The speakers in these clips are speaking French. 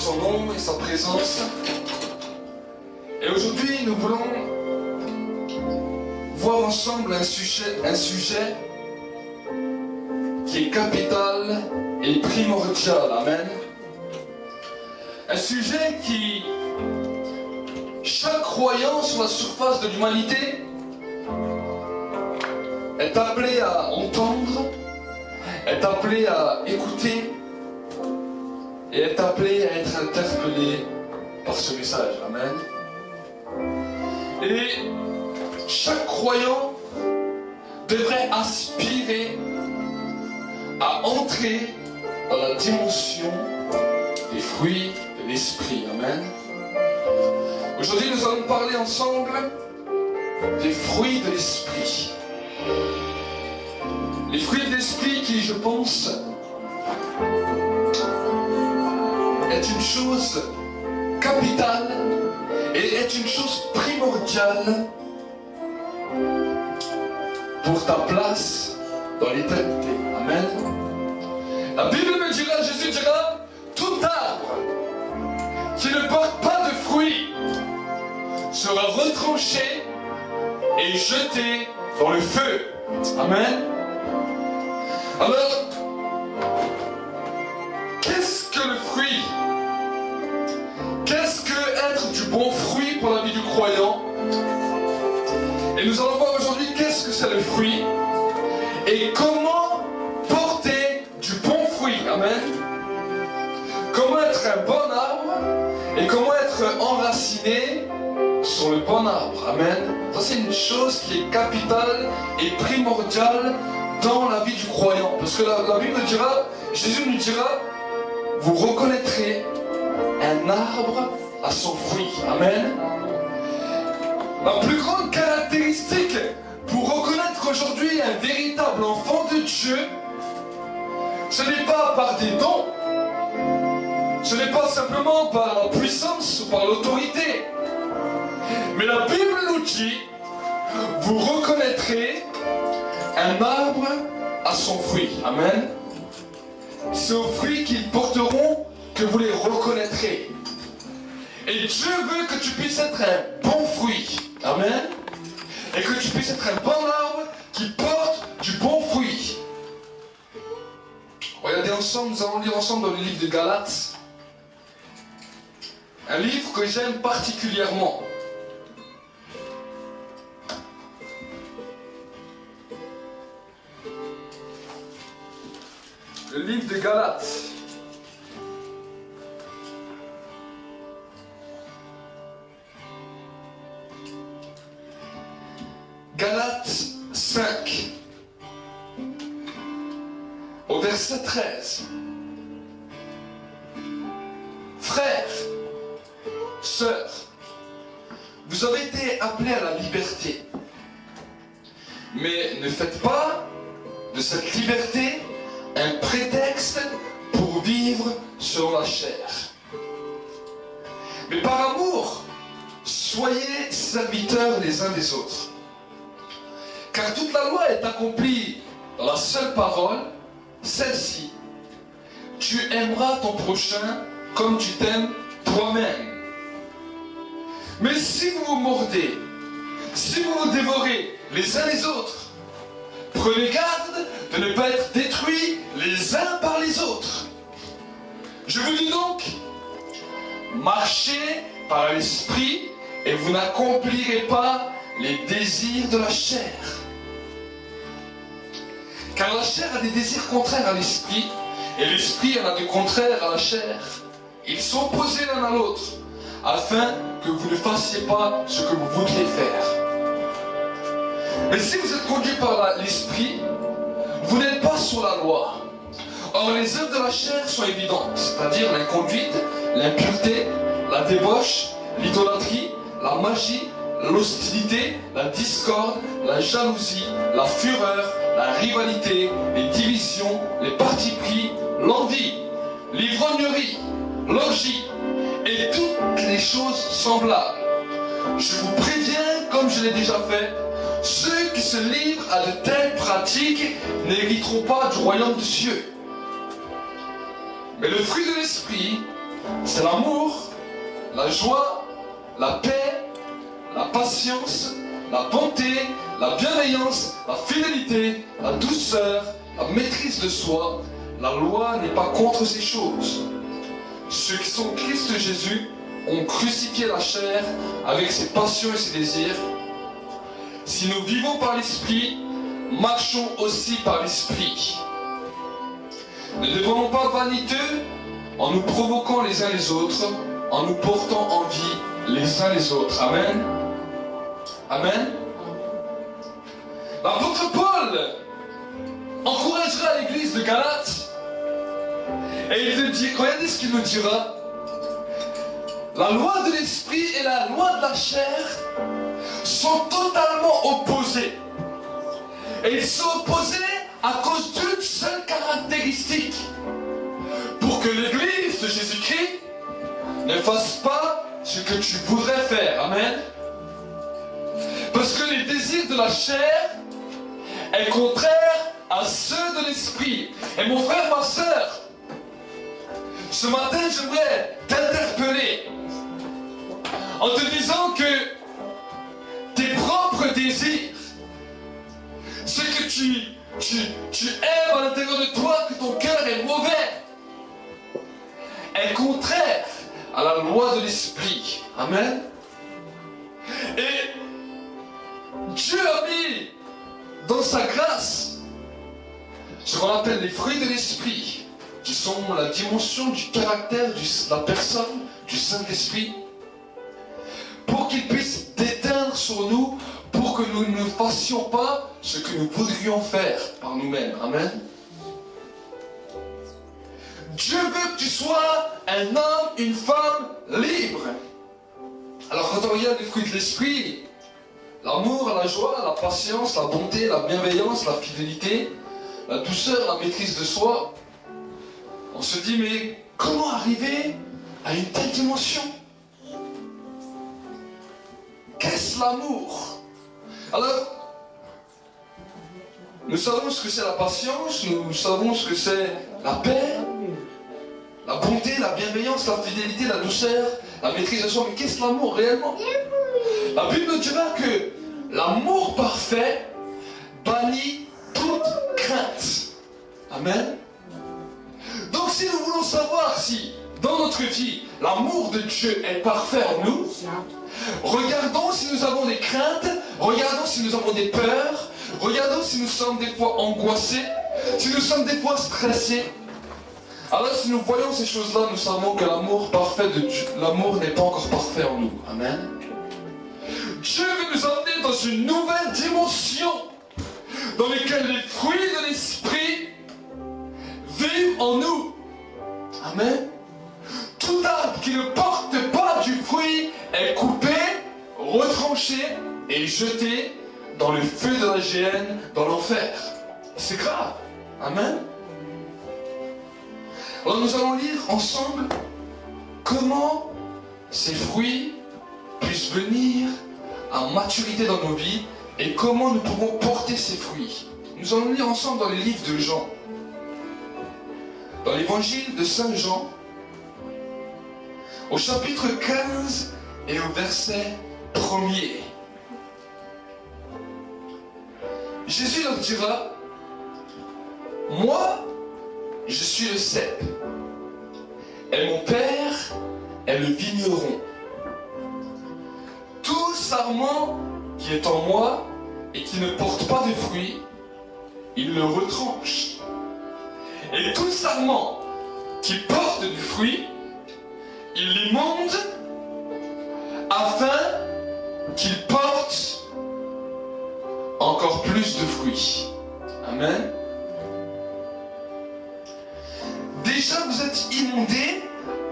son nom et sa présence. Et aujourd'hui, nous voulons voir ensemble un sujet qui est capital et primordial. Amen. Un sujet qui, chaque croyant sur la surface de l'humanité est appelé à entendre, est appelé à écouter et est appelé à être interpellé par ce message. Amen. Et chaque croyant devrait aspirer à entrer dans la dimension des fruits de l'esprit. Amen. Aujourd'hui, nous allons parler ensemble des fruits de l'esprit. Les fruits de l'esprit qui, je pense, est une chose capitale et est une chose primordiale pour ta place dans l'éternité. Amen. La Bible me dira, Jésus dira, tout arbre qui ne porte pas de fruits sera retranché et jeté dans le feu. Amen. Alors, qu'est-ce que le fruit? Qu'est-ce que être du bon fruit pour la vie du croyant? Et nous allons voir aujourd'hui qu'est-ce que c'est le fruit et comment porter du bon fruit. Amen. Comment être un bon arbre et comment être enraciné sur le bon arbre. Amen. Ça, c'est une chose qui est capitale et primordiale dans la vie du croyant. Parce que la Bible dira, Jésus nous dira, vous reconnaîtrez un arbre à son fruit. Amen. La plus grande caractéristique pour reconnaître aujourd'hui un véritable enfant de Dieu, ce n'est pas par des dons, ce n'est pas simplement par la puissance ou par l'autorité, mais la Bible nous dit, vous reconnaîtrez un arbre à son fruit. Amen. C'est aux fruits qu'ils porteront que vous les reconnaîtrez. Et Dieu veut que tu puisses être un bon fruit. Amen. Et que tu puisses être un bon arbre qui porte du bon fruit. Regardez ensemble, nous allons lire ensemble dans le livre de Galates. Un livre que j'aime particulièrement. Le livre de Galates. Galates 5, au verset 13. Frères, sœurs, vous avez été appelés à la liberté. Mais ne faites pas de cette liberté un prétexte pour vivre selon la chair. Mais par amour, soyez serviteurs les uns des autres. Car toute la loi est accomplie dans la seule parole, celle-ci. Tu aimeras ton prochain comme tu t'aimes toi-même. Mais si vous vous mordez, si vous vous dévorez les uns les autres, prenez garde de ne pas être détruits les uns par les autres. Je vous dis donc, marchez par l'esprit et vous n'accomplirez pas les désirs de la chair. Car la chair a des désirs contraires à l'esprit, et l'esprit en a des contraires à la chair. Ils sont opposés l'un à l'autre, afin que vous ne fassiez pas ce que vous voudriez faire. Mais si vous êtes conduits par l'esprit, vous n'êtes pas sous la loi. Or les œuvres de la chair sont évidentes, c'est-à-dire l'inconduite, l'impureté, la débauche, l'idolâtrie, la magie, l'hostilité, la discorde, la jalousie, la fureur, la rivalité, les divisions, les partis pris, l'envie, l'ivrognerie, l'orgie et toutes les choses semblables. Je vous préviens, comme je l'ai déjà fait, ceux qui se livrent à de telles pratiques n'hériteront pas du royaume de Dieu. Mais le fruit de l'esprit, c'est l'amour, la joie, la paix, la patience, la bonté, la bienveillance, la fidélité, la douceur, la maîtrise de soi. La loi n'est pas contre ces choses. Ceux qui sont Christ Jésus ont crucifié la chair avec ses passions et ses désirs. Si nous vivons par l'Esprit, marchons aussi par l'Esprit. Ne devenons pas vaniteux en nous provoquant les uns les autres, en nous portant envie les uns les autres. Amen. Amen. L'apôtre Paul encouragera l'église de Galate et il te dit, regardez ce qu'il nous dira. La loi de l'esprit et la loi de la chair sont totalement opposés. Et ils sont opposés à cause d'une seule caractéristique. Pour que l'église de Jésus-Christ ne fasse pas ce que tu voudrais faire. Amen. Parce que les désirs de la chair est contraire à ceux de l'esprit. Et mon frère, ma soeur, ce matin, j'aimerais t'interpeller en te disant que tes propres désirs, ce que tu aimes à l'intérieur de toi, que ton cœur est mauvais, est contraire à la loi de l'esprit. Amen. Et Dieu a mis dans sa grâce ce qu'on appelle les fruits de l'esprit, qui sont la dimension du caractère de la personne, du Saint-Esprit, pour qu'il puisse déteindre sur nous, pour que nous ne fassions pas ce que nous voudrions faire par nous-mêmes. Amen. Dieu veut que tu sois un homme, une femme libre. Alors quand on regarde les fruits de l'esprit, l'amour, la joie, la patience, la bonté, la bienveillance, la fidélité, la douceur, la maîtrise de soi, on se dit, mais comment arriver à une telle dimension? Qu'est-ce l'amour? Alors, nous savons ce que c'est la patience, nous savons ce que c'est la paix, la bonté, la bienveillance, la fidélité, la douceur, la maîtrise de soi. Mais qu'est-ce l'amour réellement? La Bible nous dira que l'amour parfait bannit toute crainte. Amen. Donc si nous voulons savoir si dans notre vie l'amour de Dieu est parfait en nous, regardons si nous avons des craintes, regardons si nous avons des peurs, regardons si nous sommes des fois angoissés, si nous sommes des fois stressés. Alors si nous voyons ces choses-là, nous savons que l'amour parfait de Dieu, l'amour n'est pas encore parfait en nous. Amen. Dieu veut nous emmener dans une nouvelle dimension dans laquelle les fruits de l'esprit vivent en nous. Amen. Tout arbre qui ne porte pas du fruit est coupé, retranché et jeté dans le feu de la géhenne, dans l'enfer. C'est grave. Amen. Alors nous allons lire ensemble comment ces fruits puissent venir à maturité dans nos vies et comment nous pouvons porter ces fruits. Nous allons lire ensemble dans les livres de Jean. Dans l'évangile de Saint Jean, au chapitre 15 et au verset 1er. Jésus leur dira, « Moi, je suis le cep, et mon Père est le vigneron. Tout sarment qui est en moi et qui ne porte pas de fruits, il le retranche. Et tout sarment qui porte du fruit, il l'émonde afin qu'il porte encore plus de fruits. » Amen. Déjà vous êtes inondés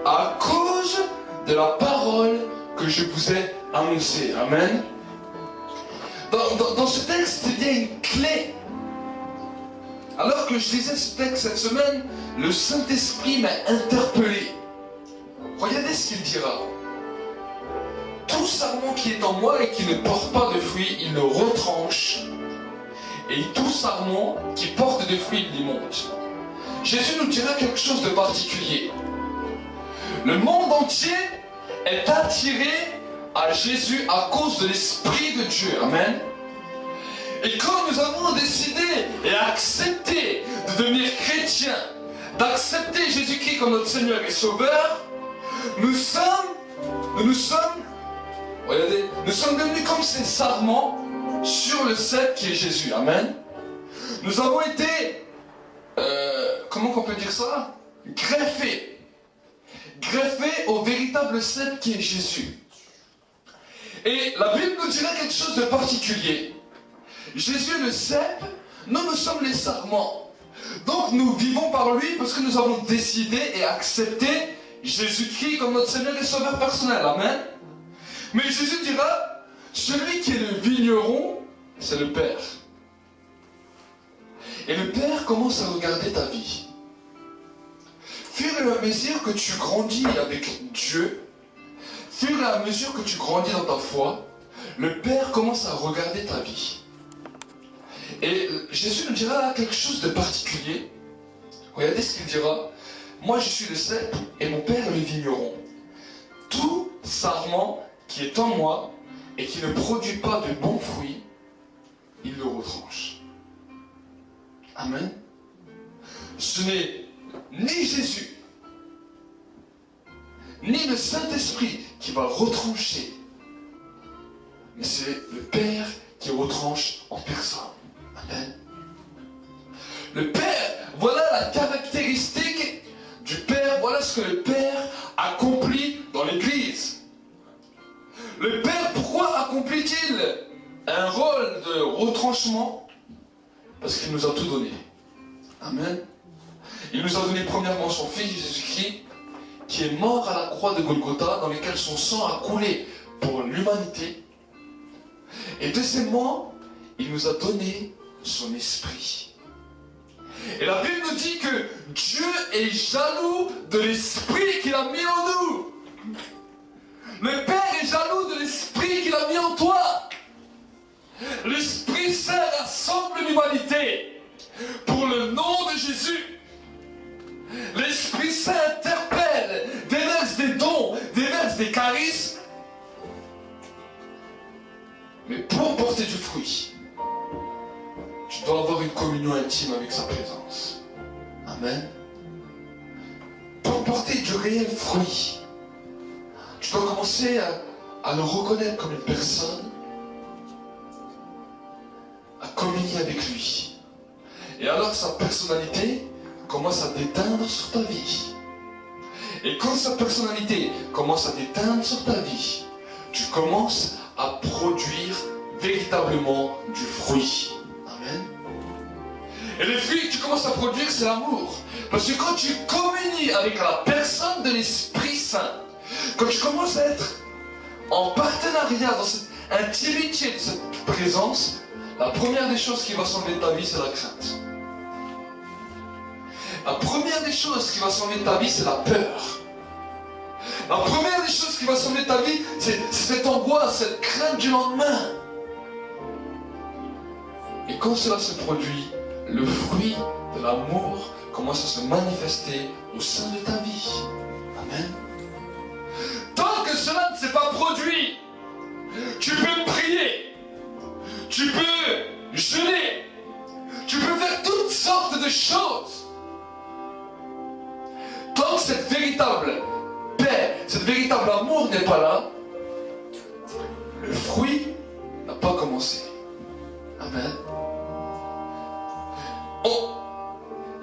à cause de la parole que je vous ai annoncée. Amen. Dans ce texte, il y a une clé. Alors que je lisais ce texte cette semaine, le Saint-Esprit m'a interpellé. Regardez ce qu'il dira. Tout sarment qui est en moi et qui ne porte pas de fruits, il le retranche. Et tout sarment qui porte des fruits, il y monte. Jésus nous dira quelque chose de particulier. Le monde entier est attiré à Jésus à cause de l'Esprit de Dieu. Amen. Et quand nous avons décidé et accepté de devenir chrétiens, d'accepter Jésus-Christ comme notre Seigneur et Sauveur, nous sommes devenus comme ces sarments sur le cep qui est Jésus. Amen. Nous avons été, comment on peut dire ça? Greffés au véritable cep qui est Jésus. Et la Bible nous dirait quelque chose de particulier. Jésus est le cep, nous sommes les sarments. Donc nous vivons par lui parce que nous avons décidé et accepté Jésus-Christ comme notre Seigneur et Sauveur personnel. Amen. Mais Jésus dira, celui qui est le vigneron, c'est le Père. Et le Père commence à regarder ta vie. Fur et à mesure que tu grandis avec Dieu, fur et à mesure que tu grandis dans ta foi, le Père commence à regarder ta vie. Et Jésus nous dira quelque chose de particulier. Regardez ce qu'il dira. Moi je suis le cep et mon Père est le vigneron. Tout sarment qui est en moi et qui ne produit pas de bons fruits, il le retranche. Amen. Ce n'est ni Jésus, ni le Saint-Esprit qui va retrancher, mais c'est le Père qui retranche en personne. Amen. Le Père, voilà la caractéristique du Père, voilà ce que le Père accomplit dans l'Église. Le Père, pourquoi accomplit-il un rôle de retranchement? Parce qu'il nous a tout donné. Amen. Il nous a donné premièrement son Fils Jésus-Christ, qui est mort à la croix de Golgotha, dans lequel son sang a coulé pour l'humanité. Et deuxièmement, il nous a donné son esprit. Et la Bible nous dit que Dieu est jaloux de l'esprit qu'il a mis en nous. Le Père est jaloux de l'esprit qu'il a mis en toi. L'Esprit Saint rassemble l'humanité pour le nom de Jésus. L'Esprit Saint interpelle, déverse des dons, déverse des charismes. Mais pour porter du fruit, tu dois avoir une communion intime avec sa présence. Amen. Pour porter du réel fruit, tu dois commencer à le reconnaître comme une personne, à communier avec lui. Et alors sa personnalité commence à déteindre sur ta vie. Et quand sa personnalité commence à déteindre sur ta vie, tu commences à produire véritablement du fruit. Amen. Et le fruit que tu commences à produire, c'est l'amour. Parce que quand tu communies avec la personne de l'Esprit Saint, quand tu commences à être en partenariat dans cette intimité de cette présence, la première des choses qui va s'enlever de ta vie, c'est la crainte. La première des choses qui va s'enlever de ta vie, c'est la peur. La première des choses qui va s'enlever de ta vie, c'est cette angoisse, cette crainte du lendemain. Et quand cela se produit, le fruit de l'amour commence à se manifester au sein de ta vie. Amen. Tant que cela ne s'est pas produit, tu peux prier, tu peux jeûner, tu peux faire toutes sortes de choses. Tant que cette véritable paix, cette véritable amour n'est pas là, le fruit n'a pas commencé. Amen. Oh,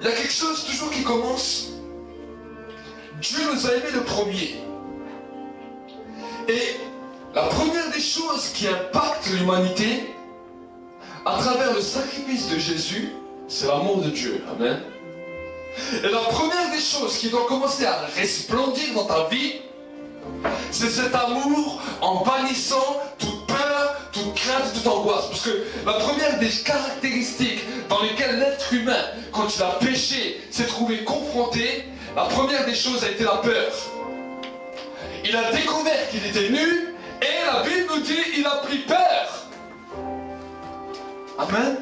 il y a quelque chose toujours qui commence. Dieu nous a aimés le premier. Et la première des choses qui impacte l'humanité à travers le sacrifice de Jésus, c'est l'amour de Dieu. Amen. Et la première des choses qui doit commencer à resplendir dans ta vie, c'est cet amour en bannissant toute peur, toute crainte, toute angoisse. Parce que la première des caractéristiques dans lesquelles l'être humain, quand il a péché, s'est trouvé confronté, la première des choses a été la peur. Il a découvert qu'il était nu et la Bible nous dit qu'il a pris peur. Amen.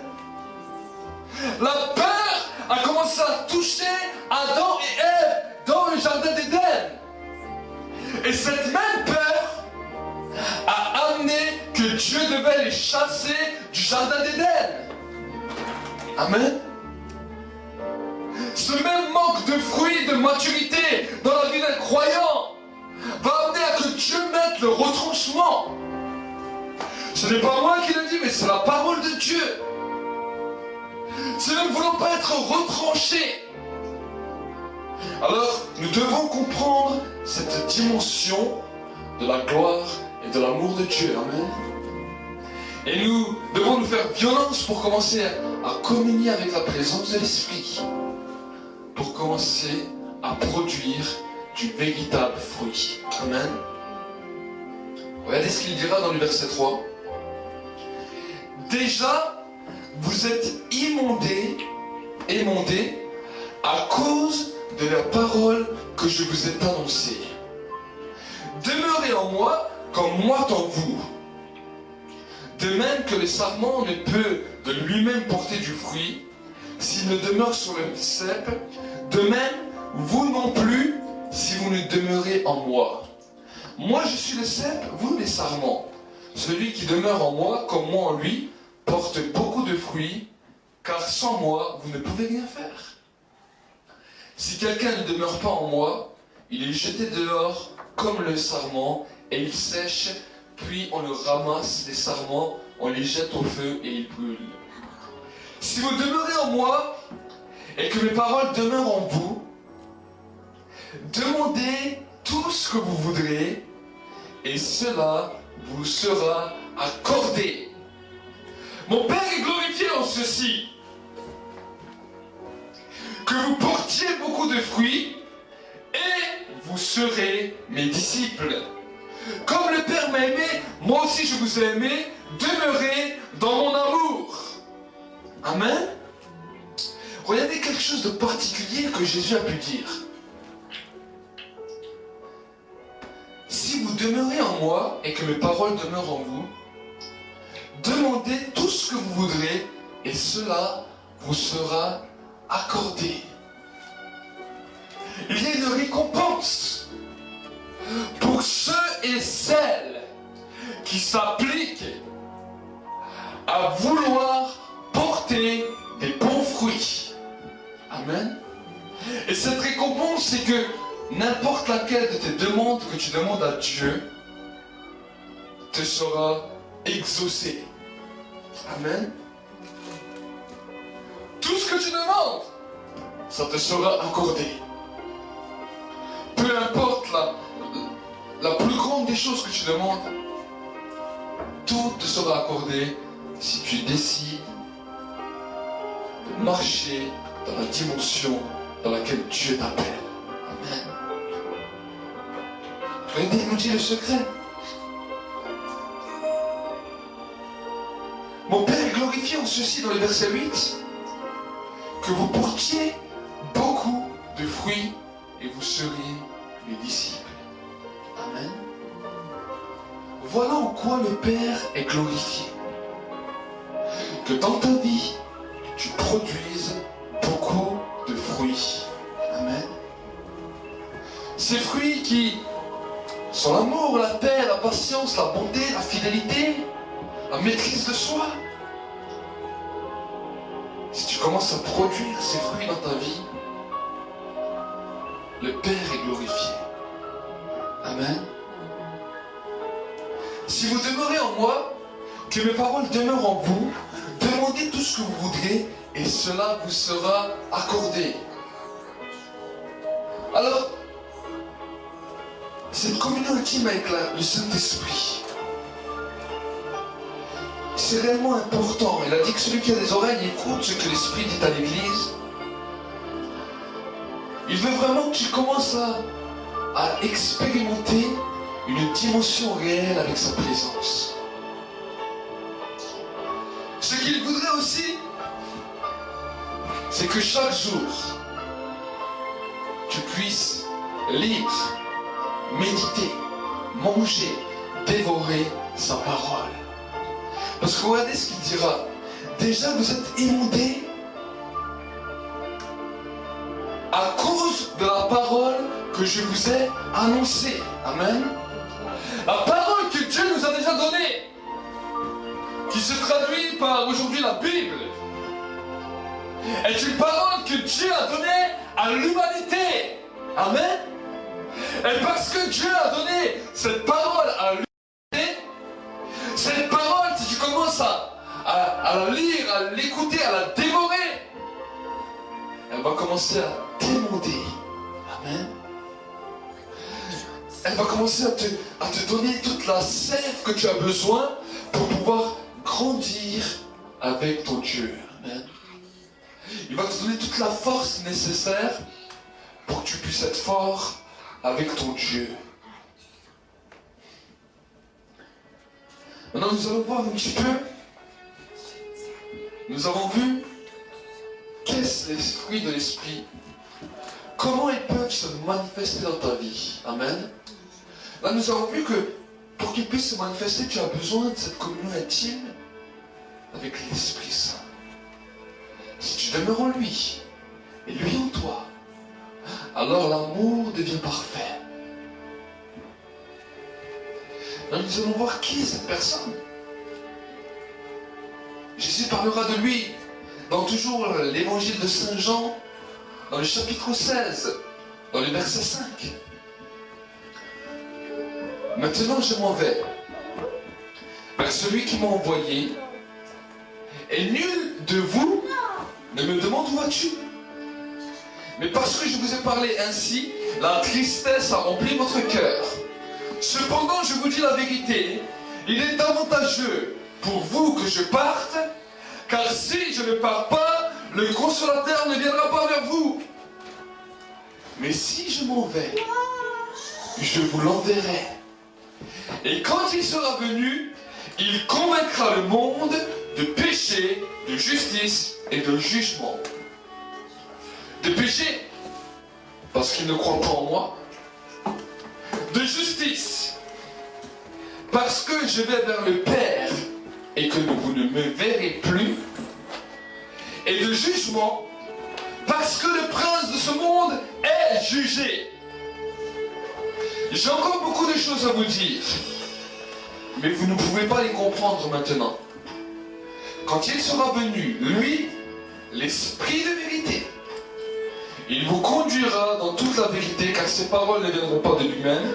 La peur a commencé à toucher Adam et Ève dans le jardin d'Éden. Et cette même peur a amené que Dieu devait les chasser du jardin d'Éden. Amen. Ce même manque de fruits, de maturité dans la vie d'un croyant va amener à que Dieu mette le retranchement. Ce n'est pas moi qui le dis, mais c'est la parole de Dieu. Si nous ne voulons pas être retranchés, alors nous devons comprendre cette dimension de la gloire et de l'amour de Dieu. Amen. Et nous devons nous faire violence pour commencer à communier avec la présence de l'Esprit. Pour commencer à produire du véritable fruit. Amen. Regardez ce qu'il dira dans le verset 3. Déjà, vous êtes émondés à cause de la parole que je vous ai annoncée. Demeurez en moi comme moi en vous. De même que le sarment ne peut de lui-même porter du fruit s'il ne demeure sur le cep, de même, vous non plus, si vous ne demeurez en moi. Moi, je suis le cep, vous les sarments. Celui qui demeure en moi, comme moi en lui, porte beaucoup de fruits, car sans moi, vous ne pouvez rien faire. Si quelqu'un ne demeure pas en moi, il est jeté dehors comme le sarment, et il sèche, puis on le ramasse, les sarments, on les jette au feu et ils brûlent. Si vous demeurez en moi, et que mes paroles demeurent en vous, demandez tout ce que vous voudrez, et cela vous sera accordé. Mon Père est glorifié en ceci, que vous portiez beaucoup de fruits, et vous serez mes disciples. Comme le Père m'a aimé, moi aussi je vous ai aimé, demeurez dans mon amour. Amen. Regardez quelque chose de particulier que Jésus a pu dire. Si vous demeurez en moi et que mes paroles demeurent en vous, demandez tout ce que vous voudrez et cela vous sera accordé. Il y a une récompense pour ceux et celles qui s'appliquent à vouloir porter des bons fruits. Amen. Et cette récompense, c'est que n'importe laquelle de tes demandes que tu demandes à Dieu te sera exaucée. Amen. Tout ce que tu demandes, ça te sera accordé. Peu importe la plus grande des choses que tu demandes, tout te sera accordé si tu décides de marcher dans la dimension dans laquelle Dieu t'appelle. Amen. Regardez, il nous dit le secret. Mon Père est glorifié en ceci dans le verset 8, que vous portiez beaucoup de fruits et vous serez mes disciples. Amen. Voilà en quoi le Père est glorifié. Que dans ta vie, tu produises beaucoup de fruits. Amen. Ces fruits qui sont l'amour, la paix, la patience, la bonté, la fidélité, la maîtrise de soi. Si tu commences à produire ces fruits dans ta vie, le Père est glorifié. Amen. Si vous demeurez en moi, que mes paroles demeurent en vous, demandez tout ce que vous voudrez et cela vous sera accordé. Alors, cette communion intime avec le Saint-Esprit, c'est réellement important. Il a dit que celui qui a des oreilles écoute ce que l'Esprit dit à l'Église. Il veut vraiment que tu commences à expérimenter une dimension réelle avec sa présence. Ce qu'il voudrait aussi, c'est que chaque jour, tu puisses lire, méditer, manger, dévorer sa parole. Parce que regardez ce qu'il dira. Déjà, vous êtes émondés à cause de la parole que que je vous ai annoncée. Amen. La parole que Dieu nous a déjà donnée, qui se traduit par aujourd'hui la Bible, est une parole que Dieu a donnée à l'humanité. Amen. Et parce que Dieu a donné cette parole à l'humanité, cette parole, si tu commences à la lire, à l'écouter, à la dévorer, elle va commencer à t'émonder. Amen. Elle va commencer à te donner toute la sève que tu as besoin pour pouvoir grandir avec ton Dieu. Amen. Il va te donner toute la force nécessaire pour que tu puisses être fort avec ton Dieu. Maintenant, nous allons voir un petit peu. Nous avons vu qu'est-ce les fruits de l'esprit. Comment ils peuvent se manifester dans ta vie. Amen. Là, nous avons vu que pour qu'ils puissent se manifester, tu as besoin de cette communion intime avec l'Esprit Saint. Si tu demeures en lui, et lui en toi, alors l'amour devient parfait. Alors nous allons voir qui est cette personne. Jésus parlera de lui dans toujours l'évangile de Saint Jean, dans le chapitre 16, dans le verset 5. Maintenant je m'en vais vers celui qui m'a envoyé, et nul de vous ne me demande où vas-tu. Mais parce que je vous ai parlé ainsi, la tristesse a rempli votre cœur. Cependant, je vous dis la vérité, il est avantageux pour vous que je parte, car si je ne pars pas, le consolateur ne viendra pas vers vous. Mais si je m'en vais, je vous l'enverrai. Et quand il sera venu, il convaincra le monde de péché, de justice et de jugement. De péché, parce qu'il ne croit pas en moi. De justice, parce que je vais vers le Père et que vous ne me verrez plus. Et de jugement, parce que le prince de ce monde est jugé. J'ai encore beaucoup de choses à vous dire, mais vous ne pouvez pas les comprendre maintenant. Quand il sera venu, lui, l'Esprit de vérité, il vous conduira dans toute la vérité, car ses paroles ne viendront pas de lui-même,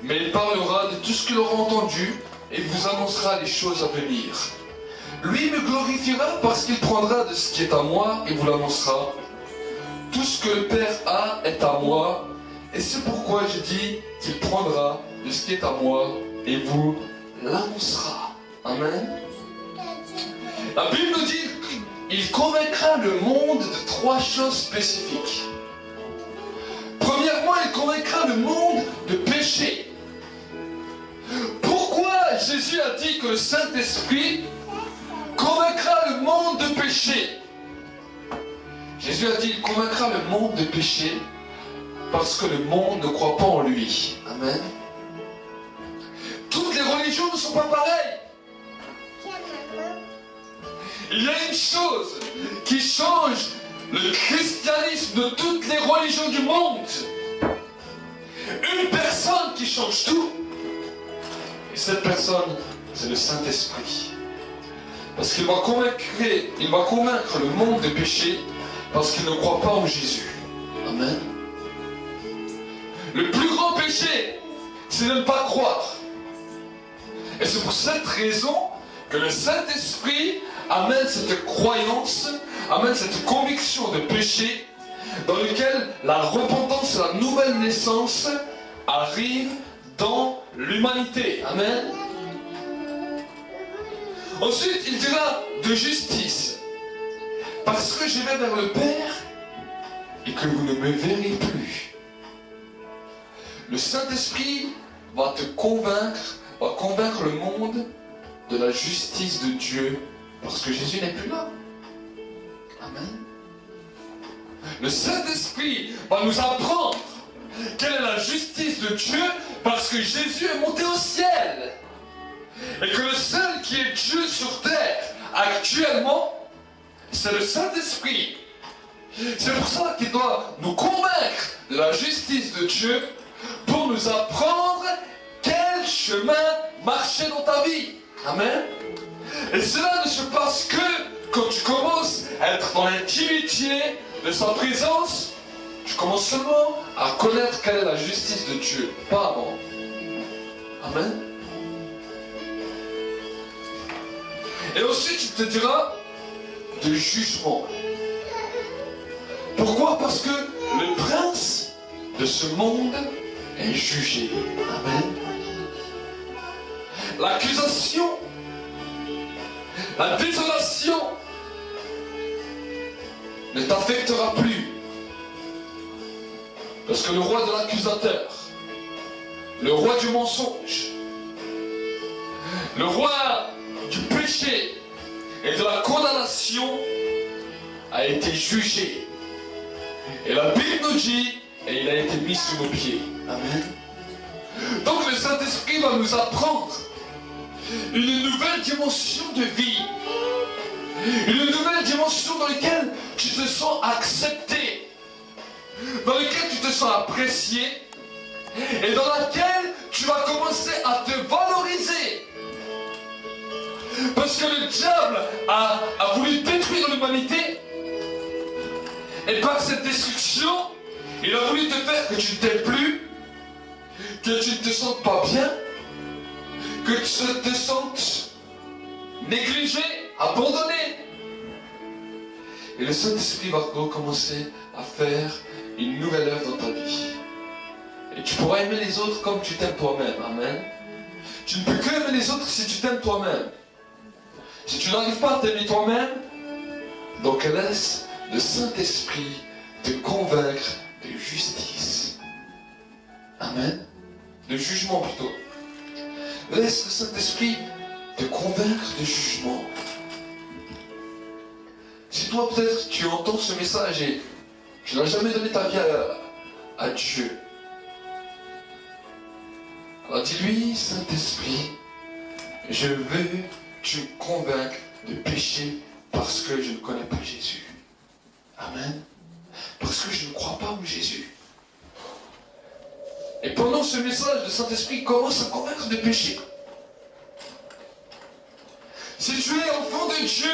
mais il parlera de tout ce qu'il aura entendu et vous annoncera les choses à venir. Lui me glorifiera parce qu'il prendra de ce qui est à moi et vous l'annoncera. Tout ce que le Père a est à moi, et c'est pourquoi je dis qu'il prendra de ce qui est à moi et vous l'annoncera. Amen. La Bible nous dit qu'il convaincra le monde de 3 choses spécifiques. Premièrement, il convaincra le monde de péché. Pourquoi Jésus a dit que le Saint-Esprit convaincra le monde de péché? Jésus a dit qu'il convaincra le monde de péché parce que le monde ne croit pas en lui. Amen. Toutes les religions ne sont pas pareilles. Il y a une chose qui change le christianisme de toutes les religions du monde. Une personne qui change tout. Et cette personne, c'est le Saint-Esprit. Parce qu'il va convaincre le monde de péché parce qu'il ne croit pas en Jésus. Amen. Le plus grand péché, c'est de ne pas croire. Et c'est pour cette raison que le Saint-Esprit amène cette croyance, amène cette conviction de péché dans lequel la repentance et la nouvelle naissance arrivent dans l'humanité. Amen. Ensuite, il dira de justice. Parce que je vais vers le Père et que vous ne me verrez plus. Le Saint-Esprit va te convaincre, va convaincre le monde de la justice de Dieu parce que Jésus n'est plus là. Amen. Le Saint-Esprit va nous apprendre quelle est la justice de Dieu parce que Jésus est monté au ciel. Et que le seul qui est Dieu sur terre actuellement, c'est le Saint-Esprit. C'est pour ça qu'il doit nous convaincre de la justice de Dieu pour nous apprendre quel chemin marcher dans ta vie. Amen. Et cela ne se passe que quand tu commences à être dans l'intimité de sa présence. Tu commences seulement à connaître quelle est la justice de Dieu, pas avant. Amen. Et ensuite, tu te diras de jugement. Pourquoi? Parce que le prince de ce monde est jugé. Amen. L'accusation, la désolation ne t'affectera plus. Parce que le roi de l'accusateur, le roi du mensonge, le roi du péché et de la condamnation a été jugé. Et la Bible nous dit, et il a été mis sous nos pieds. Amen. Donc le Saint-Esprit va nous apprendre une nouvelle dimension de vie. Une nouvelle dimension dans laquelle tu te sens accepté. Dans laquelle tu te sens apprécié. Et dans laquelle tu vas commencer à te valoriser. Parce que le diable a voulu détruire l'humanité. Et par cette destruction, il a voulu te faire que tu ne t'aimes plus, que tu ne te sentes pas bien, que tu te sentes négligé, abandonné. Et le Saint-Esprit va recommencer à faire une nouvelle œuvre dans ta vie. Et tu pourras aimer les autres comme tu t'aimes toi-même. Amen. Tu ne peux que aimer les autres si tu t'aimes toi-même. Si tu n'arrives pas à t'aimer toi-même, donc laisse le Saint-Esprit te convaincre de justice. Amen. De jugement plutôt. Laisse le Saint-Esprit te convaincre de jugement. Si toi peut-être tu entends ce message et tu n'as jamais donné ta vie à Dieu, alors dis-lui, Saint-Esprit, je veux que tu me convainques de pécher parce que je ne connais pas Jésus. Amen. Parce que je ne crois pas en Jésus. Et pendant ce message, le Saint-Esprit commence à convaincre de péché. Si tu es enfant de Dieu,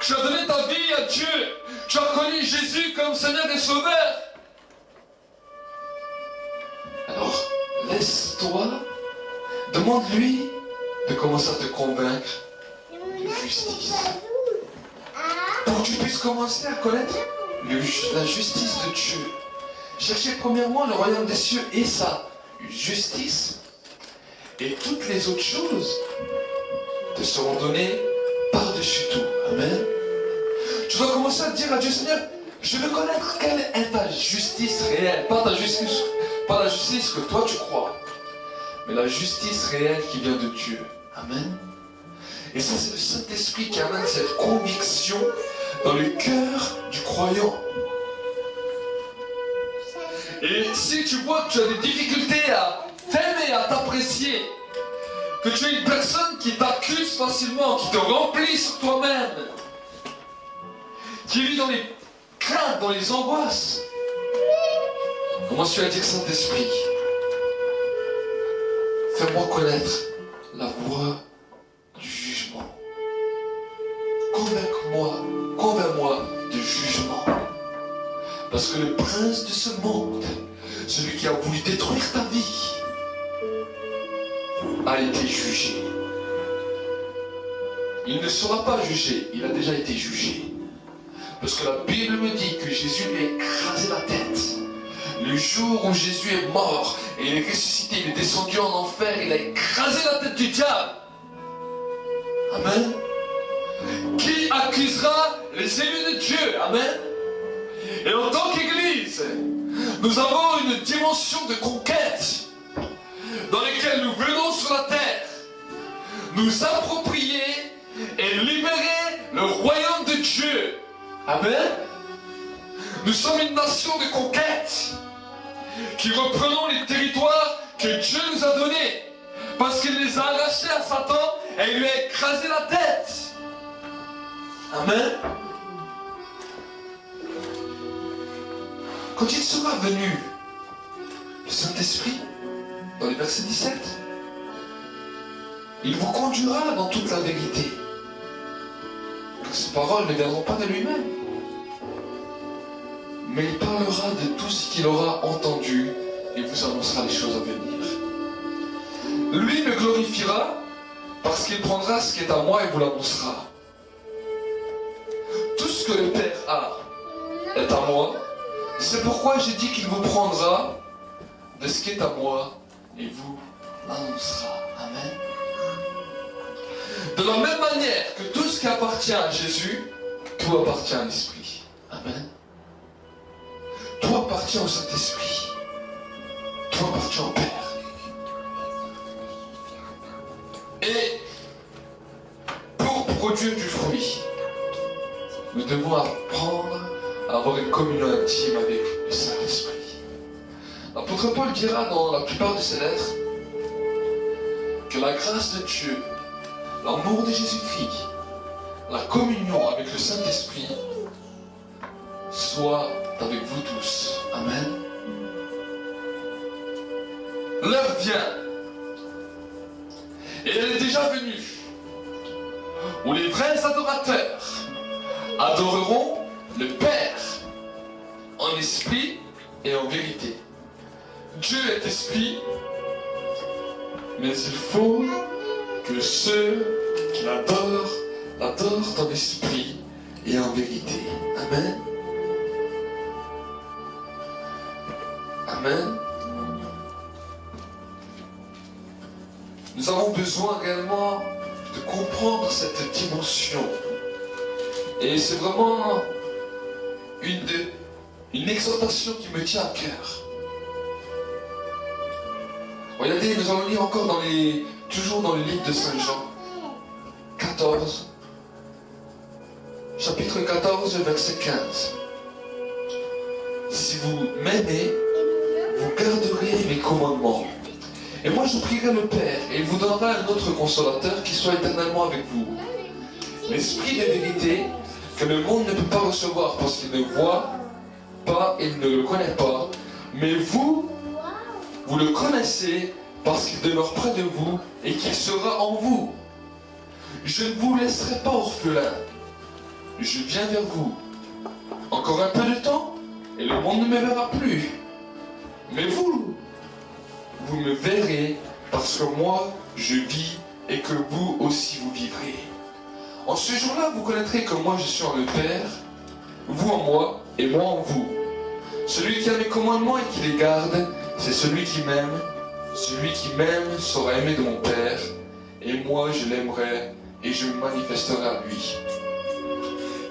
que tu as donné ta vie à Dieu, tu as connu Jésus comme Seigneur et Sauveur, alors laisse-toi, demande-lui de commencer à te convaincre de justice. Pour que tu puisses commencer à connaître la justice de Dieu. Cherchez premièrement le royaume des cieux et sa justice. Et toutes les autres choses te seront données par-dessus tout. Amen. Tu dois commencer à dire à Dieu, Seigneur, je veux connaître quelle est ta justice réelle. Pas la justice que toi tu crois, mais la justice réelle qui vient de Dieu. Amen. Et ça, c'est le Saint-Esprit qui amène cette conviction dans le cœur du croyant. Et si tu vois que tu as des difficultés à t'aimer, à t'apprécier, que tu es une personne qui t'accuse facilement, qui te remplit sur toi-même, qui vit dans les craintes, dans les angoisses, commence-tu à dire, Saint-Esprit, fais-moi connaître la voie du jugement. Convainc-moi de jugement. Parce que le prince de ce monde, celui qui a voulu détruire ta vie, a été jugé. Il ne sera pas jugé, il a déjà été jugé. Parce que la Bible me dit que Jésus lui a écrasé la tête. Le jour où Jésus est mort et il est ressuscité, il est descendu en enfer, il a écrasé la tête du diable. Amen. Qui accusera les élus de Dieu? Amen. Et en tant qu'Église, nous avons une dimension de conquête dans laquelle nous venons sur la terre, nous approprier et libérer le royaume de Dieu. Amen. Nous sommes une nation de conquête qui reprenons les territoires que Dieu nous a donnés parce qu'il les a arrachés à Satan et il lui a écrasé la tête. Amen. Quand il sera venu, le Saint-Esprit, dans le verset 17, il vous conduira dans toute la vérité. Car ces paroles ne viendront pas de lui-même, mais il parlera de tout ce qu'il aura entendu et vous annoncera les choses à venir. Lui me glorifiera parce qu'il prendra ce qui est à moi et vous l'annoncera. Tout ce que le Père a est à moi. C'est pourquoi j'ai dit qu'il vous prendra de ce qui est à moi et vous l'annoncera. Amen. De la même manière que tout ce qui appartient à Jésus, tout appartient à l'Esprit. Amen. Tout appartient au Saint-Esprit. Tout appartient au Père. Et pour produire du fruit, nous devons apprendre à avoir une communion intime avec le Saint-Esprit. L'apôtre Paul dira dans la plupart de ses lettres que la grâce de Dieu, l'amour de Jésus-Christ, la communion avec le Saint-Esprit soit avec vous tous. Amen. L'heure vient, et elle est déjà venue, où les vrais adorateurs adoreront le Père en esprit et en vérité. Dieu est esprit, mais il faut que ceux qui l'adorent, l'adorent en esprit et en vérité. Amen. Amen. Nous avons besoin réellement de comprendre cette dimension. Et c'est vraiment une exhortation qui me tient à cœur. Regardez, nous allons lire encore toujours dans le livre de Saint Jean 14, chapitre 14, verset 15. Si vous m'aimez, vous garderez mes commandements. Et moi je prierai le Père, et il vous donnera un autre consolateur qui soit éternellement avec vous. L'Esprit de vérité que le monde ne peut pas recevoir parce qu'il ne voit pas et il ne le connaît pas. Mais vous le connaissez parce qu'il demeure près de vous et qu'il sera en vous. Je ne vous laisserai pas orphelin. Je viens vers vous. Encore un peu de temps et le monde ne me verra plus. Mais vous me verrez parce que moi, je vis et que vous aussi vous vivrez. En ce jour-là, vous connaîtrez que moi, je suis en le Père, vous en moi et moi en vous. Celui qui a mes commandements et qui les garde, c'est celui qui m'aime. Celui qui m'aime sera aimé de mon Père, et moi, je l'aimerai et je me manifesterai à lui.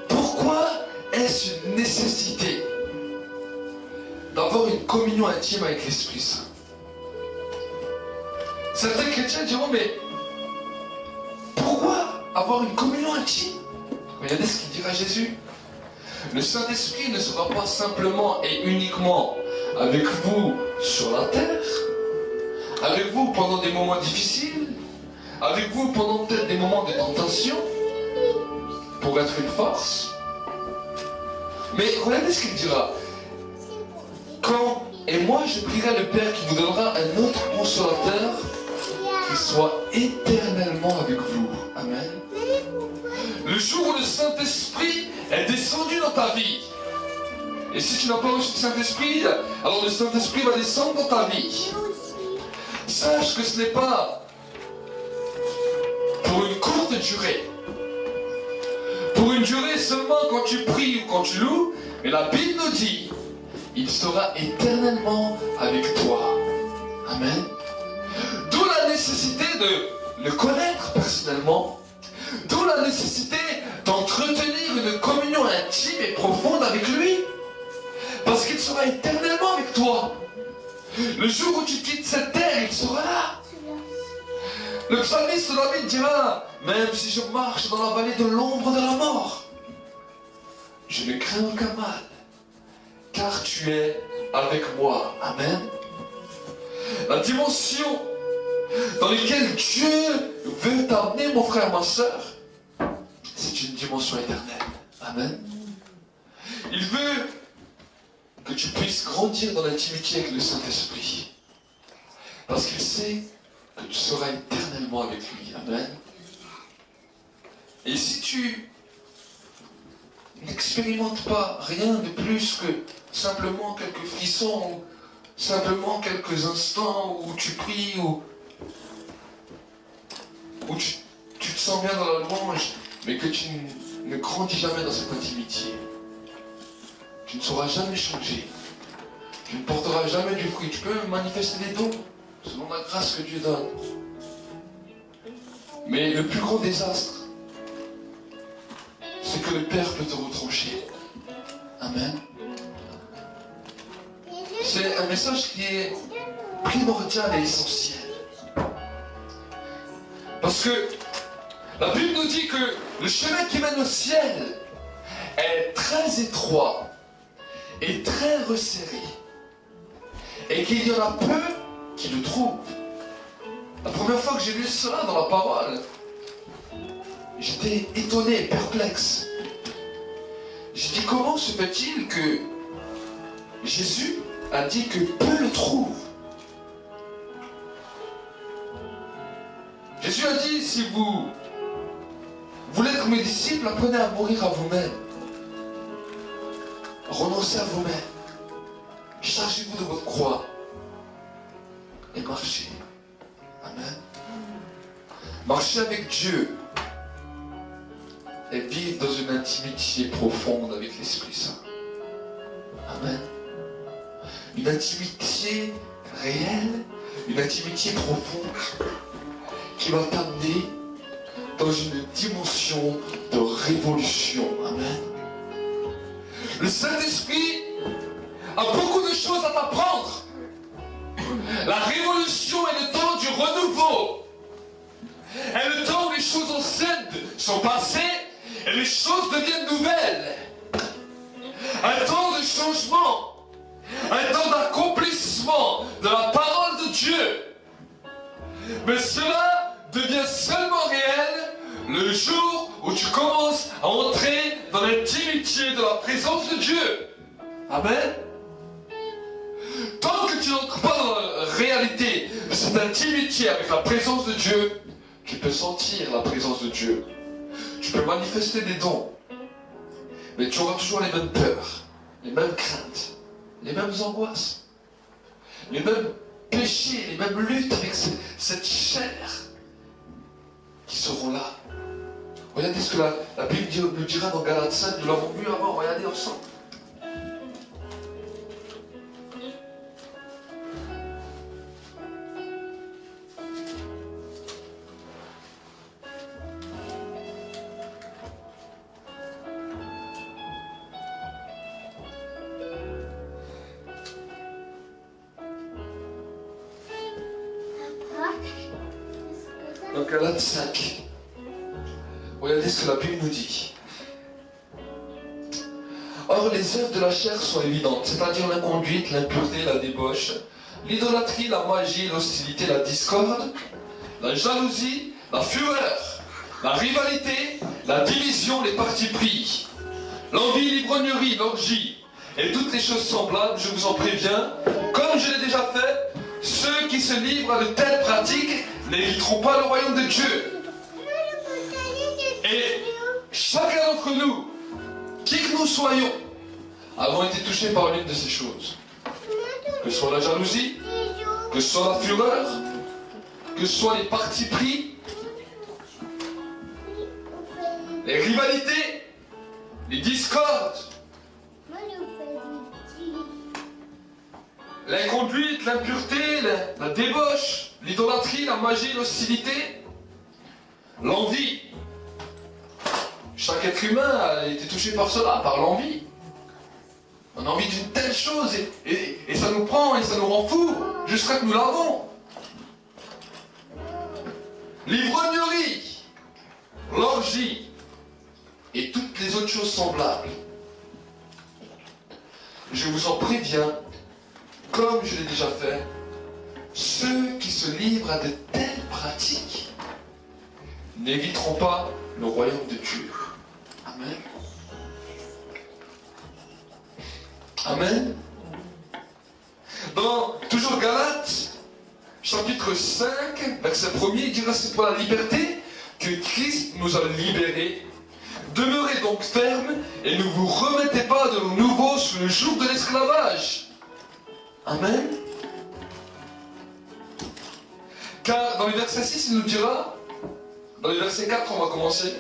Pourquoi est-ce une nécessité d'avoir une communion intime avec l'Esprit Saint? Certains chrétiens diront, mais pourquoi avoir une communion intime? Regardez ce qu'il dira Jésus. Le Saint-Esprit ne sera pas simplement et uniquement avec vous sur la terre, avec vous pendant des moments difficiles, avec vous pendant peut-être des moments de tentation, pour être une force. Mais regardez ce qu'il dira. Et moi je prierai le Père qui vous donnera un autre consolateur qui soit éternellement avec vous. Amen. Le jour où le Saint-Esprit est descendu dans ta vie, et si tu n'as pas reçu le Saint-Esprit, alors le Saint-Esprit va descendre dans ta vie. Sache que ce n'est pas pour une courte durée, pour une durée seulement quand tu pries ou quand tu loues, mais la Bible nous dit, il sera éternellement avec toi. Amen. D'où la nécessité de le connaître personnellement, d'où la nécessité d'entretenir une communion intime et profonde avec lui, parce qu'il sera éternellement avec toi. Le jour où tu quittes cette terre, il sera là. Le psalmiste David dira, même si je marche dans la vallée de l'ombre de la mort, je ne crains aucun mal, car tu es avec moi. Amen. La dimension dans laquelle Dieu veut t'amener, mon frère, ma soeur, c'est une dimension éternelle. Amen. Il veut que tu puisses grandir dans l'intimité avec le Saint-Esprit. Parce qu'il sait que tu seras éternellement avec lui. Amen. Et si tu n'expérimentes pas rien de plus que simplement quelques frissons, ou simplement quelques instants où tu pries, où tu te sens bien dans la louange, mais que tu ne grandis jamais dans cette intimité, tu ne sauras jamais changer. Tu ne porteras jamais du fruit. Tu peux manifester des dons selon la grâce que Dieu donne. Mais le plus grand désastre, c'est que le Père peut te retrancher. Amen. C'est un message qui est primordial et essentiel. Parce que la Bible nous dit que le chemin qui mène au ciel est très étroit et très resserré. Et qu'il y en a peu qui le trouvent. La première fois que j'ai lu cela dans la parole, j'étais étonné, perplexe. J'ai dit, comment se fait-il que Jésus a dit que peu le trouvent? Jésus a dit, si vous voulez être mes disciples, apprenez à mourir à vous-même. Renoncez à vous-même. Chargez-vous de votre croix et marchez. Amen. Marchez avec Dieu et vivre dans une intimité profonde avec l'Esprit Saint. Amen. Une intimité réelle, une intimité profonde qui va t'amener dans une dimension de révolution. Amen. Le Saint-Esprit a beaucoup de choses à t'apprendre. La révolution est le temps du renouveau. Est le temps où les choses anciennes sont passées et les choses deviennent nouvelles. Un temps de changement. Un temps d'accomplissement de la parole de Dieu. Mais cela devient seulement réel le jour où tu commences à entrer dans l'intimité de la présence de Dieu. Amen. Tant que tu n'entres pas dans la réalité de cette intimité avec la présence de Dieu, tu peux sentir la présence de Dieu. Tu peux manifester des dons. Mais tu auras toujours les mêmes peurs, les mêmes craintes, les mêmes angoisses, les mêmes péchés, les mêmes luttes avec cette chair qui seront là. Regardez ce que la Bible nous dira dans Galates 5, nous l'avons vu avant, regardez ensemble. Dans Galates 5, regardez ce que la Bible nous dit. Or, les œuvres de la chair sont évidentes, c'est-à-dire l'inconduite, l'impureté, la débauche, l'idolâtrie, la magie, l'hostilité, la discorde, la jalousie, la fureur, la rivalité, la division, les partis pris, l'envie, l'ivrognerie, l'orgie, et toutes les choses semblables, je vous en préviens, comme je l'ai déjà fait, ceux qui se livrent à de telles pratiques n'hériteront pas le royaume de Dieu. Et chacun d'entre nous, qui que nous soyons, avons été touchés par l'une de ces choses. Que ce soit la jalousie, que ce soit la fureur, que ce soit les partis pris, les rivalités, les discordes, l'inconduite, l'impureté, la débauche, l'idolâtrie, la magie, l'hostilité, l'envie. Chaque être humain a été touché par cela, par l'envie. On a envie d'une telle chose et ça nous prend et ça nous rend fous jusqu'à que nous l'avons. L'ivrognerie, l'orgie et toutes les autres choses semblables. Je vous en préviens, comme je l'ai déjà fait, ceux qui se livrent à de telles pratiques n'éviteront pas le royaume de Dieu. Amen. Amen. Dans toujours Galates, chapitre 5, verset 1er, il dira: c'est pour la liberté que Christ nous a libérés. Demeurez donc fermes et ne vous remettez pas de nouveau sous le joug de l'esclavage. Amen. Car dans le verset 6, il nous dira, dans le verset 4, on va commencer: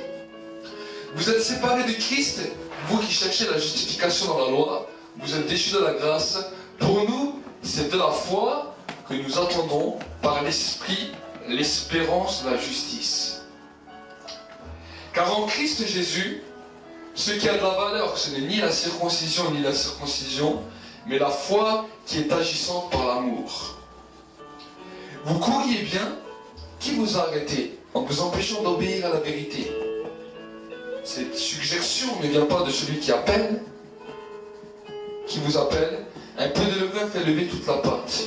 vous êtes séparés de Christ, vous qui cherchez la justification dans la loi, vous êtes déchus de la grâce. Pour nous, c'est de la foi que nous attendons par l'Esprit l'espérance de la justice. Car en Christ Jésus, ce qui a de la valeur, ce n'est ni la circoncision ni la circoncision, mais la foi qui est agissante par l'amour. Vous courriez bien, qui vous a arrêté en vous empêchant d'obéir à la vérité? Cette suggestion ne vient pas de celui qui appelle, qui vous appelle. Un peu de levain fait lever toute la pâte.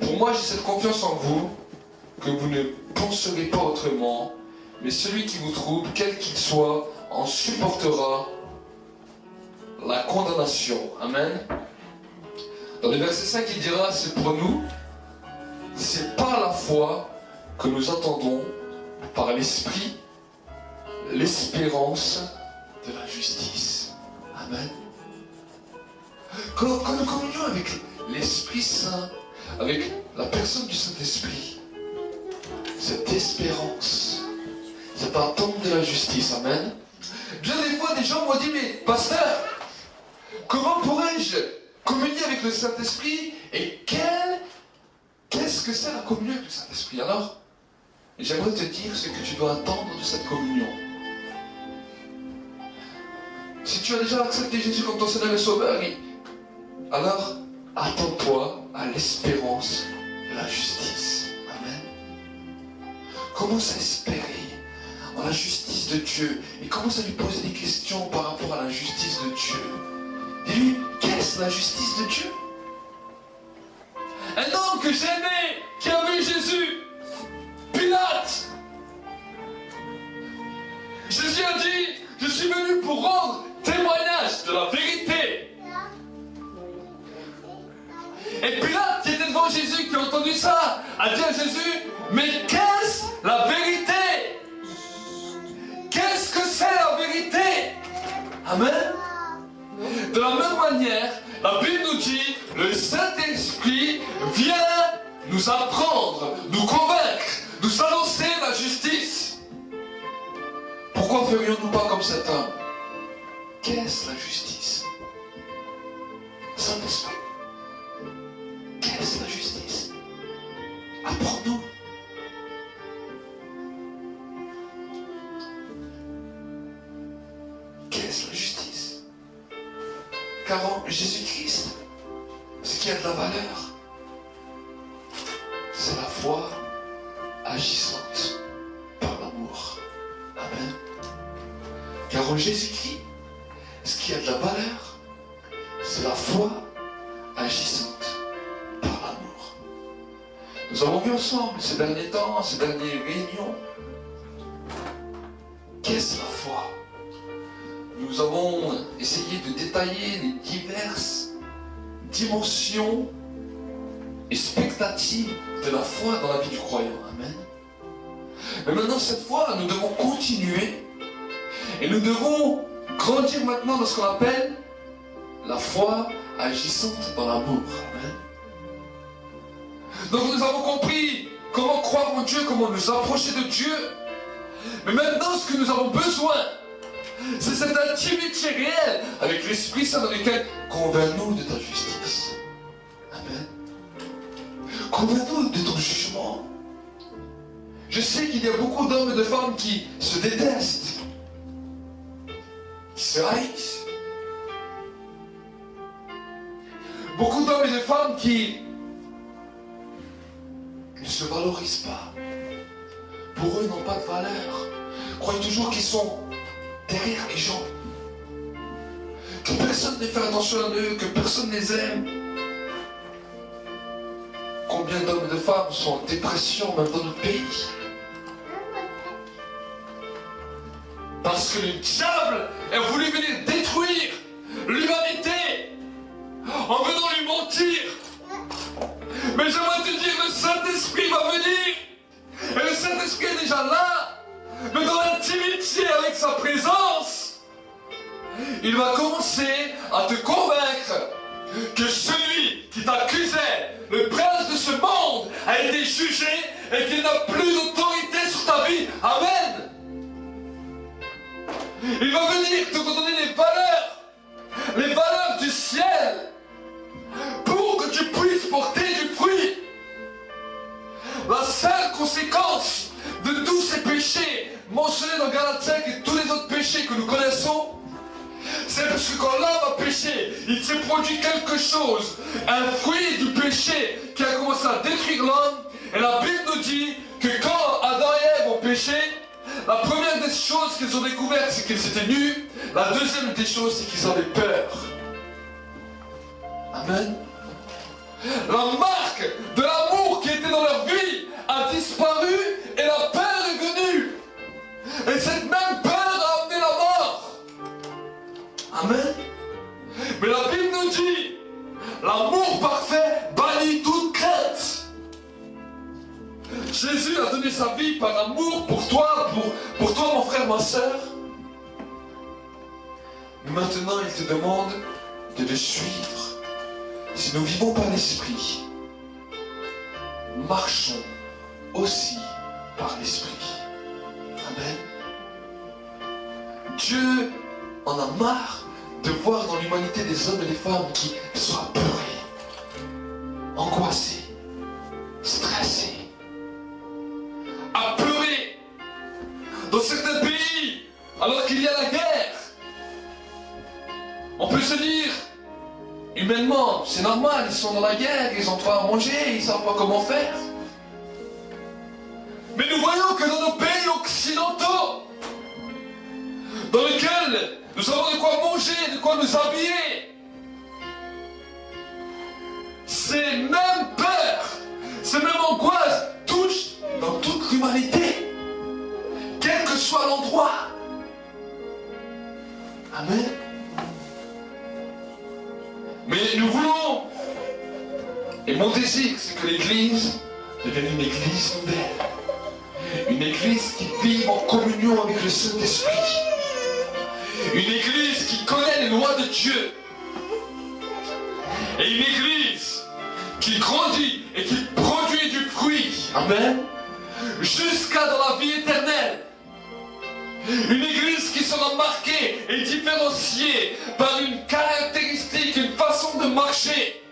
Pour moi, j'ai cette confiance en vous, que vous ne penserez pas autrement, mais celui qui vous trouble, quel qu'il soit, en supportera la condamnation. Amen. Dans le verset 5, il dira: c'est pour nous, c'est par la foi que nous attendons, par l'Esprit, l'espérance de la justice. Amen. Quand nous communions avec l'Esprit Saint, avec la personne du Saint-Esprit, cette espérance, cette attente de la justice. Amen. Bien des fois, des gens m'ont dit: mais pasteur, comment pourrais-je communier avec le Saint-Esprit et qu'est-ce que c'est la communion avec le Saint-Esprit? Alors, j'aimerais te dire ce que tu dois attendre de cette communion. Si tu as déjà accepté Jésus comme ton Seigneur et Sauveur, alors attends-toi à l'espérance de la justice. Amen. Commence à espérer en la justice de Dieu et commence à lui poser des questions par rapport à la justice de Dieu. Dis-lui: qu'est-ce la justice de Dieu? Un homme que j'aimais, qui a vu Jésus, Pilate. Jésus a dit: je suis venu pour rendre témoignage de la vérité. Et Pilate, qui était devant Jésus, qui a entendu ça, a dit à Jésus: mais qu'est-ce la vérité? Qu'est-ce que c'est la vérité? Amen. De la même manière, la Bible nous dit: le Saint-Esprit vient nous apprendre, nous convaincre, nous annoncer la justice. Pourquoi ferions-nous pas comme cet homme? Qu'est-ce la justice? Saint-Esprit, qu'est-ce la justice? Apprends-nous. Qu'est-ce la justice? Car en Jésus-Christ, ce qui a de la valeur, c'est la foi agissante par l'amour. Amen. Car en Jésus-Christ, ce qui a de la valeur, c'est la foi agissante par l'amour. Nous avons vu ensemble ces derniers temps, ces dernières réunions, qu'est-ce la foi? Nous avons essayé de détailler les diverses dimensions et expectatives de la foi dans la vie du croyant. Amen. Mais maintenant, cette fois, nous devons continuer et nous devons grandir maintenant dans ce qu'on appelle la foi agissante dans l'amour. Amen. Donc nous avons compris comment croire en Dieu, comment nous approcher de Dieu. Mais maintenant, ce que nous avons besoin, c'est cette intimité réelle avec l'Esprit Saint dans lequel: convainc-nous de ta justice. Amen. Convainc-nous de ton jugement. Je sais qu'il y a beaucoup d'hommes et de femmes qui se détestent, qui se haïssent. Beaucoup d'hommes et de femmes qui ne se valorisent pas. Pour eux, ils n'ont pas de valeur. Croient toujours qu'ils sont derrière les gens. Que personne ne fait attention à eux, que personne ne les aime. Combien d'hommes et de femmes sont en dépression, même dans notre pays? Parce que le diable diable a voulu venir détruire l'humanité en venant lui mentir. Mais j'aimerais te dire, le Saint-Esprit va venir. Et le Saint-Esprit est déjà là. Mais dans l'intimité avec sa présence, il va commencer à te convaincre que celui qui t'accusait, le prince de ce monde, a été jugé et qu'il n'a plus d'autorité sur ta vie. Amen. Il va venir te redonner les valeurs du ciel, pour que tu puisses porter du fruit. La seule conséquence de tous ces péchés mentionnés dans Galates et tous les autres péchés que nous connaissons, c'est parce que quand l'homme a péché, il s'est produit quelque chose, un fruit du péché qui a commencé à détruire l'homme. Et la Bible nous dit que quand Adam et Ève ont péché, la première des choses qu'ils ont découvertes, c'est qu'ils étaient nus. La deuxième des choses, c'est qu'ils avaient peur. Amen. La marque de l'amour qui était dans leur vie a disparu et la peur est venue. Et cette même peur a amené la mort. Amen. Mais la Bible nous dit, l'amour parfait bannit toute crainte. Jésus a donné sa vie par amour pour toi, pour toi mon frère, ma soeur. Maintenant il te demande de le suivre. Si nous vivons par l'Esprit, marchons aussi par l'Esprit. Amen. Dieu en a marre de voir dans l'humanité des hommes et des femmes qui sont apeurés, angoissés, stressés, apeurés. Dans certains pays, alors qu'il y a la guerre, on peut se dire, humainement, c'est normal, ils sont dans la guerre, ils n'ont pas à manger, ils ne savent pas comment faire. Mais nous voyons que dans nos pays occidentaux, dans lesquels nous avons de quoi manger, de quoi nous habiller, ces mêmes peurs, ces mêmes angoisses touchent dans toute l'humanité, quel que soit l'endroit. Amen. Mais nous voulons, et mon désir, c'est que l'Église devienne une Église nouvelle. Une Église qui vive en communion avec le Saint-Esprit. Une Église qui connaît les lois de Dieu. Et une Église qui grandit et qui produit du fruit. Amen. Jusqu'à dans la vie éternelle. Une Église qui sera marquée et différenciée par une caractéristique, une façon de marcher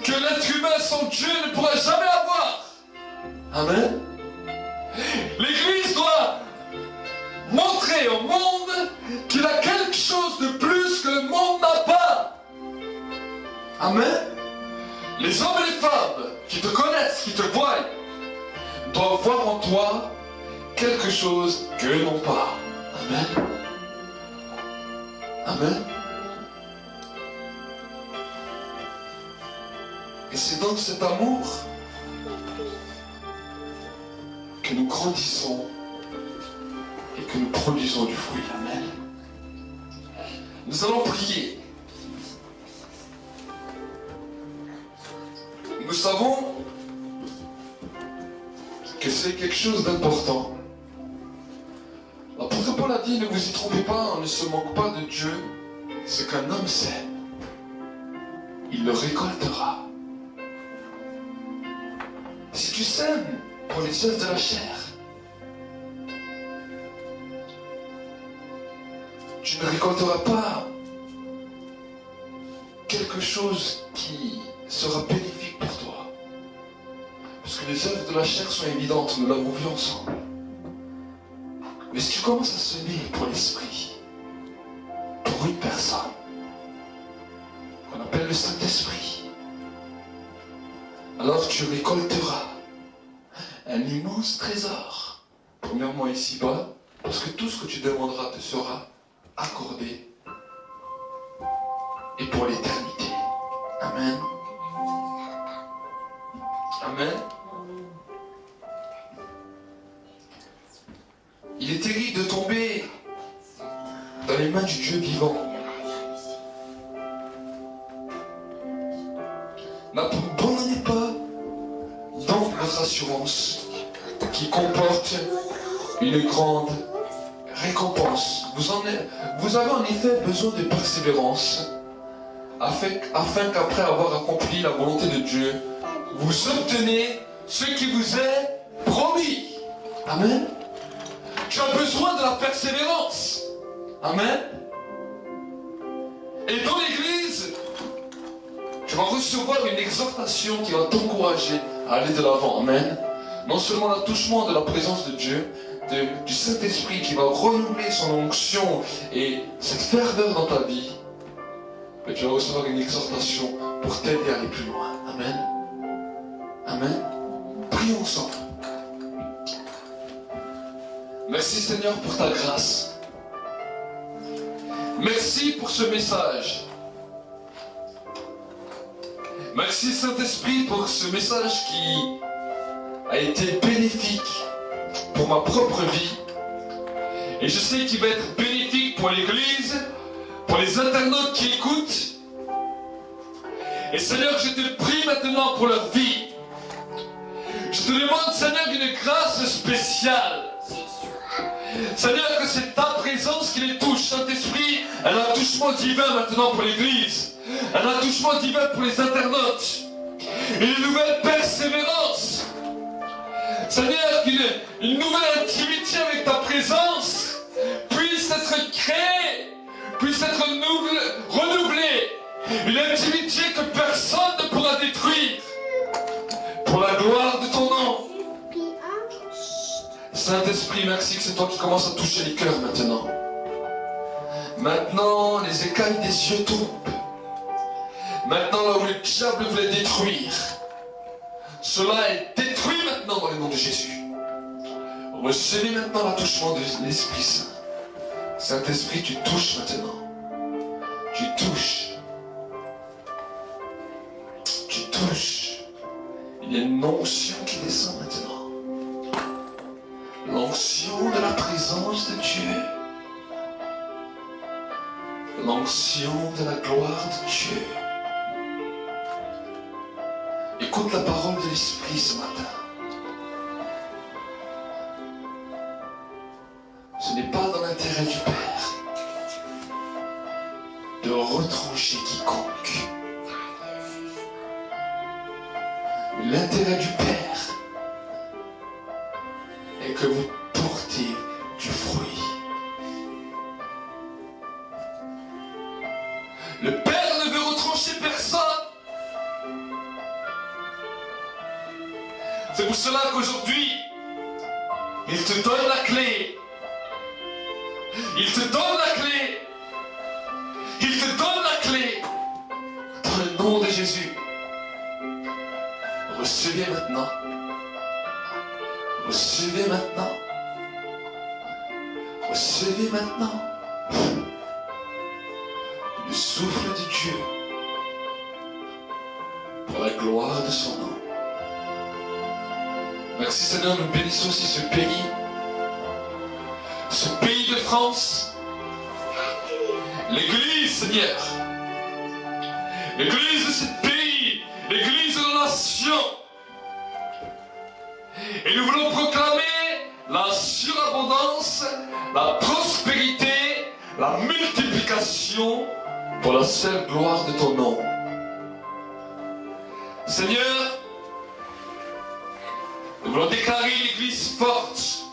que l'être humain sans Dieu ne pourra jamais avoir. Amen. L'Église doit montrer au monde qu'il a quelque chose de plus que le monde n'a pas. Amen. Les hommes et les femmes qui te connaissent, qui te voient, doivent voir en toi quelque chose qu'eux n'ont pas. Amen. Amen. Et c'est dans cet amour que nous grandissons et que nous produisons du fruit. Amen. Nous allons prier. Nous savons que c'est quelque chose d'important. L'apôtre Paul a dit, ne vous y trompez pas, on ne se moque pas de Dieu. Ce qu'un homme sème, il le récoltera. Si tu sèmes pour les œuvres de la chair, tu ne récolteras pas quelque chose qui sera bénéfique pour toi. Parce que les œuvres de la chair sont évidentes, nous l'avons vu ensemble. Mais si tu commences à semer pour l'Esprit, pour une personne, qu'on appelle le Saint-Esprit, alors tu récolteras un immense trésor. Premièrement ici-bas, parce que tout ce que tu demanderas te sera accordé. Et pour l'éternité. Amen. Amen. Il est terrible de tomber assurance qui comporte une grande récompense. Vous avez en effet besoin de persévérance afin qu'après avoir accompli la volonté de Dieu, vous obtenez ce qui vous est promis. Amen. Tu as besoin de la persévérance. Amen. Et dans l'église, tu vas recevoir une exhortation qui va t'encourager à aller de l'avant. Amen. Non seulement l'attouchement de la présence de Dieu, du Saint-Esprit qui va renouveler son onction et cette ferveur dans ta vie, mais tu vas recevoir une exhortation pour t'aider à aller plus loin. Amen. Amen. Prions ensemble. Merci Seigneur pour ta grâce. Merci pour ce message. Merci Saint-Esprit pour ce message qui a été bénéfique pour ma propre vie. Et je sais qu'il va être bénéfique pour l'Église, pour les internautes qui écoutent. Et Seigneur, je te prie maintenant pour leur vie. Je te demande, Seigneur, une grâce spéciale. Seigneur, que c'est ta présence qui les touche. Saint-Esprit, un attouchement divin maintenant pour l'Église. Un attouchement divin pour les internautes. Une nouvelle persévérance. Seigneur, qu'une nouvelle intimité avec ta présence puisse être créée, puisse être renouvelée. Une intimité que personne ne pourra détruire. Pour la gloire de ton nom. Saint-Esprit, merci que c'est toi qui commences à toucher les cœurs maintenant. Maintenant, les écailles des yeux tombent. Maintenant, là où le diable voulait détruire, cela est détruit maintenant dans le nom de Jésus. Recevez maintenant l'attouchement de l'Esprit Saint. Saint-Esprit, tu touches maintenant. Tu touches. Tu touches. Il y a une onction qui descend maintenant. L'onction de la présence de Dieu. L'onction de la gloire de Dieu. Écoute la parole de l'Esprit ce matin. Ce n'est pas dans l'intérêt du Père de retrancher quiconque. L'intérêt du Père est que vous portez du fruit. Le Père ne veut retrancher personne. C'est pour cela qu'aujourd'hui, il te donne la clé. Il te donne la clé. Il te donne la clé. Dans le nom de Jésus. Recevez maintenant. Recevez maintenant. Recevez maintenant. Le souffle de Dieu. Pour la gloire de son nom. Merci Seigneur, nous bénissons aussi ce pays de France, l'Église Seigneur, l'Église de ce pays, l'Église de la nation. Et nous voulons proclamer la surabondance, la prospérité, la multiplication pour la seule gloire de ton nom. Seigneur, nous voulons déclarer une église forte.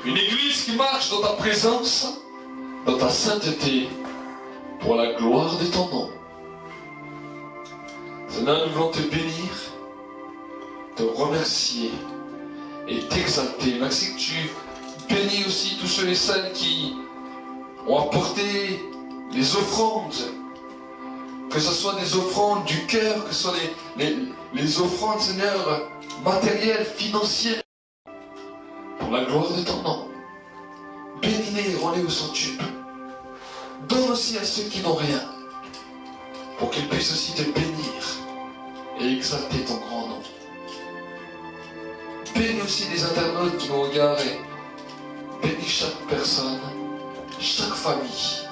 Une église qui marche dans ta présence, dans ta sainteté, pour la gloire de ton nom. Seigneur, nous voulons te bénir, te remercier et t'exalter. Merci que tu bénis aussi tous ceux et celles qui ont apporté les offrandes. Que ce soit des offrandes du cœur, que ce soit les offrandes, Seigneur, matérielles, financières, pour la gloire de ton nom. Bénis-les et rends-les au centuple. Donne aussi à ceux qui n'ont rien, pour qu'ils puissent aussi te bénir et exalter ton grand nom. Bénis aussi les internautes qui nous regardent et bénis chaque personne, chaque famille.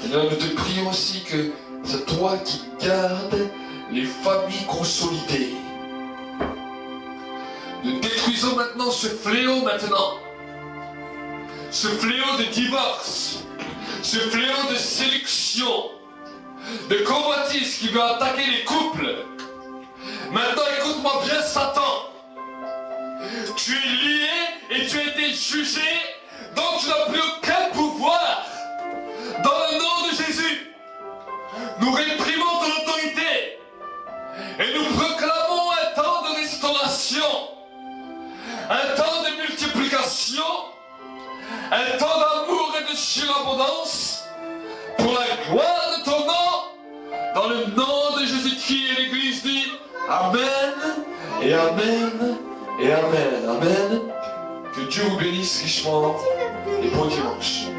Seigneur, nous te prions aussi que c'est toi qui gardes les familles consolidées. Nous détruisons maintenant ce fléau maintenant. Ce fléau de divorce, ce fléau de séduction, de convoitise qui veut attaquer les couples. Maintenant, écoute-moi bien, Satan. Tu es lié et tu as été jugé, donc tu n'as plus aucun pouvoir. Dans le nom de Jésus, nous réprimons ton autorité et nous proclamons un temps de restauration, un temps de multiplication, un temps d'amour et de surabondance pour la gloire de ton nom. Dans le nom de Jésus-Christ, et l'Église dit Amen et Amen et Amen. Amen. Que Dieu vous bénisse richement et bon dimanche.